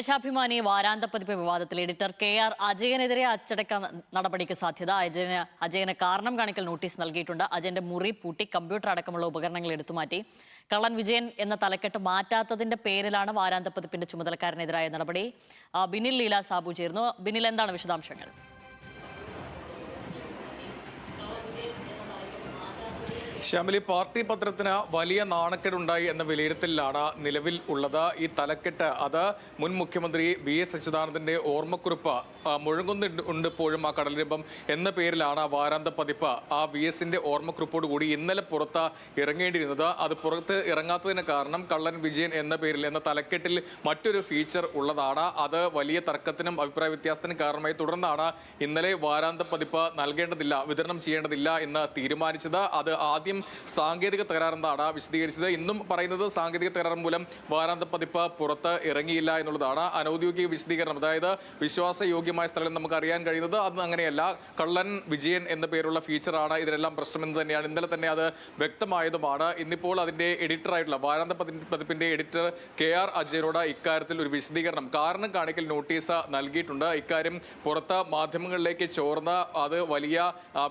ദേശാഭിമാനി വാരാന്ത പതിപ്പ് വിവാദത്തിൽ editor KR അജയനെതിരെ അച്ചടക്ക നടപടിക്ക് സാധ്യത. അജയന് കാരണം കാണിക്കൽ നോട്ടീസ് നൽകിയിട്ടുണ്ട്. അജയന്റെ മുറി പൂട്ടി കമ്പ്യൂട്ടർ അടക്കമുള്ള ഉപകരണങ്ങൾ എടുത്തുമാറ്റി. കള്ളൻ വിജയൻ എന്ന തലക്കെട്ട് മാറ്റാത്തതിന്റെ പേരിലാണ് വാരാന്ത പതിപ്പിന്റെ ചുമതലക്കാരനെതിരായ നടപടി. ബിനിൽ ലീല സാബു ചേർന്നു. ബിനിൽ, എന്താണ് വിശദാംശങ്ങൾ? ശ്യാമിലി, പാർട്ടി പത്രത്തിന് വലിയ നാണക്കേടുണ്ടായി എന്ന വിലയിരുത്തലിലാണ് നിലവിൽ ഉള്ളത്. ഈ തലക്കെട്ട് അത് മുൻ മുഖ്യമന്ത്രി VS അച്യുതാനന്ദന്റെ ഓർമ്മക്കുറിപ്പ് മുഴങ്ങുന്നുണ്ട് ഇപ്പോഴും ആ കടലിരമ്പം എന്ന പേരിലാണ് വാരാന്ത പതിപ്പ് ആ VSന്റെ ഓർമ്മക്കുറിപ്പോട് കൂടി ഇന്നലെ പുറത്ത് ഇറങ്ങേണ്ടിയിരുന്നത്. അത് പുറത്ത് ഇറങ്ങാത്തതിന് കാരണം കള്ളൻ വിജയൻ എന്ന പേരിൽ എന്ന തലക്കെട്ടിൽ മറ്റൊരു ഫീച്ചർ ഉള്ളതാണ്. അത് വലിയ തർക്കത്തിനും അഭിപ്രായ വ്യത്യാസത്തിനും കാരണമായി. തുടർന്നാണ് ഇന്നലെ വാരാന്ത പതിപ്പ് നൽകേണ്ടതില്ല, വിതരണം ചെയ്യേണ്ടതില്ല എന്ന് തീരുമാനിച്ചത്. അത് ആദ്യം സാങ്കേതിക തകരാറെന്നാണ് വിശദീകരിച്ചത്. ഇന്നും പറയുന്നത് സാങ്കേതിക തകരാർ മൂലം വാരാന്ത പതിപ്പ് പുറത്ത് ഇറങ്ങിയില്ല എന്നുള്ളതാണ് അനൌദ്യോഗിക വിശദീകരണം. അതായത് വിശ്വാസയോഗ്യമായ സ്ഥലം നമുക്ക് അറിയാൻ കഴിയുന്നത് അത് അങ്ങനെയല്ല. കള്ളൻ വിജയൻ എന്ന പേരുള്ള ഫീച്ചറാണ് ഇതിനെല്ലാം പ്രശ്നമെന്ന് തന്നെയാണ് ഇന്നലെ തന്നെ അത് വ്യക്തമായതുമാണ്. ഇന്നിപ്പോൾ അതിന്റെ എഡിറ്ററായിട്ടുള്ള വാരാന്ത പതിപ്പിന്റെ എഡിറ്റർ KR അജയനോട് ഇക്കാര്യത്തിൽ ഒരു വിശദീകരണം, കാരണം കാണിക്കൽ നോട്ടീസ് നൽകിയിട്ടുണ്ട്. ഇക്കാര്യം പുറത്ത് മാധ്യമങ്ങളിലേക്ക് ചോർന്ന് അത് വലിയ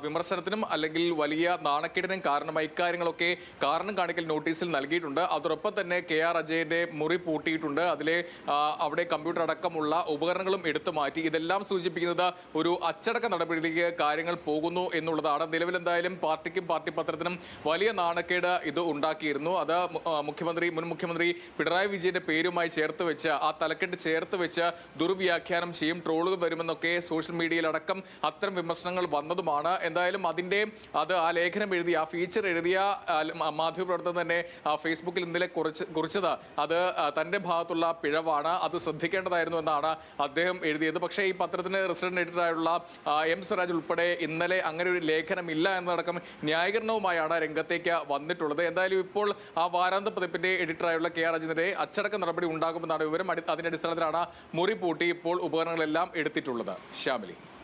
വിമർശനത്തിനും അല്ലെങ്കിൽ വലിയ നാണക്കേടിനും കാരണമായി. ഇക്കാര്യങ്ങളൊക്കെ കാരണം കാണിക്കൽ നോട്ടീസിൽ നൽകിയിട്ടുണ്ട്. അതോടൊപ്പം തന്നെ KR അജയന്റെ മുറി പൂട്ടിയിട്ടുണ്ട്. അവിടെ കമ്പ്യൂട്ടർ അടക്കമുള്ള ഉപകരണങ്ങളും എടുത്തു മാറ്റി. ഇതെല്ലാം സൂചിപ്പിക്കുന്നത് ഒരു അച്ചടക്ക നടപടിയിലേക്ക് കാര്യങ്ങൾ പോകുന്നു എന്നുള്ളതാണ്. നിലവിൽ എന്തായാലും പാർട്ടിക്കും പാർട്ടി പത്രത്തിനും വലിയ നാണക്കേട് ഇത് ഉണ്ടാക്കിയിരുന്നു. അത് മുൻ മുഖ്യമന്ത്രി പിണറായി വിജയന്റെ പേരുമായി ചേർത്ത് വെച്ച് ആ തലക്കെട്ട് ചേർത്ത് വെച്ച് ദുർവ്യാഖ്യാനം ചെയ്യും, ട്രോളുകൾ വരുമെന്നൊക്കെ സോഷ്യൽ മീഡിയയിലടക്കം അത്തരം വിമർശനങ്ങൾ വന്നതുമാണ്. എന്തായാലും അത് ആ ലേഖനം എഴുതിയ ആ ഫീച്ചർ എഴുതിയ മാധ്യമപ്രവർത്തകൻ തന്നെ ഫേസ്ബുക്കിൽ ഇന്നലെ കുറിച്ചത് അത് തന്റെ ഭാഗത്തുള്ള പിഴവാണ്, അത് ശ്രദ്ധിക്കേണ്ടതായിരുന്നു എന്നാണ് അദ്ദേഹം എഴുതിയത്. പക്ഷേ ഈ പത്രത്തിന് റെസിഡന്റ് എഡിറ്ററായുള്ള M സ്വരാജ് ഉൾപ്പെടെ ഇന്നലെ അങ്ങനെ ഒരു ലേഖനം ഇല്ല എന്നതടക്കം ന്യായീകരണവുമായാണ് രംഗത്തേക്ക് വന്നിട്ടുള്ളത്. എന്തായാലും ഇപ്പോൾ ആ വാരാന്ത പതിപ്പിന്റെ എഡിറ്ററായുള്ള KR അജയനെതിരെ അച്ചടക്ക നടപടി ഉണ്ടാകുമെന്നാണ് വിവരം. അതിന്റെ അടിസ്ഥാനത്തിലാണ് മുറി പൂട്ടി ഇപ്പോൾ ഉപകരണങ്ങളെല്ലാം എടുത്തിട്ടുള്ളത്. ശ്യാമിലി.